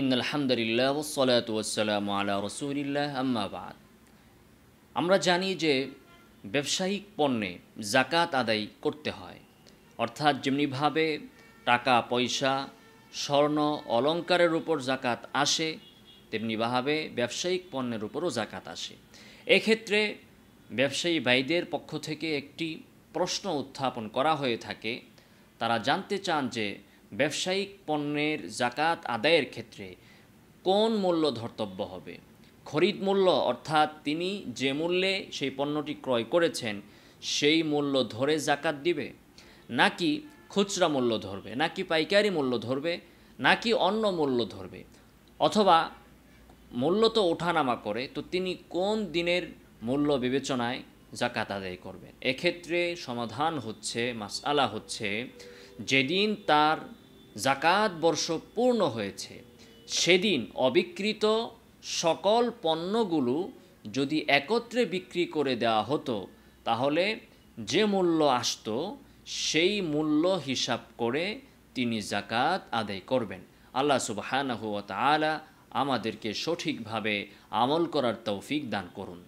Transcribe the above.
ইন্নাল হামদুলিল্লাহ ওয়াসসালাতু ওয়াসসালামু আলা রাসূলিল্লাহ আম্মা বাদ। আমরা জানি যে ব্যবসায়িক পণ্যে যাকাত আদায় করতে হয়, অর্থাৎ যেমনিভাবে টাকা পয়সা স্বর্ণ অলংকারের উপর যাকাত আসে, তেমনিভাবে ব্যবসায়িক পণ্যের উপরও যাকাত আসে। এক্ষেত্রে ব্যবসায়ী ভাইদের পক্ষ থেকে একটি প্রশ্ন উত্থাপন করা হয়ে থাকে। তারা জানতে চান যে ব্যবসায়িক পণ্যের যাকাত আদায়ের ক্ষেত্রে কোন মূল্য ধর্তব্য হবে। খরিদ মূল্য, অর্থাৎ তিনি যে মূল্যে সেই পণ্যটি ক্রয় করেছেন সেই মূল্য ধরে যাকাত দিবে, নাকি খুচরা মূল্য ধরবে, নাকি পাইকারি মূল্য ধরবে, নাকি অন্য মূল্য ধরবে, অথবা মূল্য তো ওঠানামা করে, তো তিনি কোন দিনের মূল্য বিবেচনায় যাকাত আদায় করবেন। এক্ষেত্রে সমাধান হচ্ছে, মাসআলা হচ্ছে, যেদিন তার যাকাত বর্ষ পূর্ণ হয়েছে সেদিন অবিক্রিত সকল পণ্যগুলো যদি একত্রে বিক্রি করে দেওয়া হতো, তাহলে যে মূল্য আসতো সেই মূল্য হিসাব করে তিনি যাকাত আদায় করবেন। আল্লাহ সুবহানাহু ওয়া তাআলা আমাদেরকে সঠিকভাবে আমল করার তৌফিক দান করুন।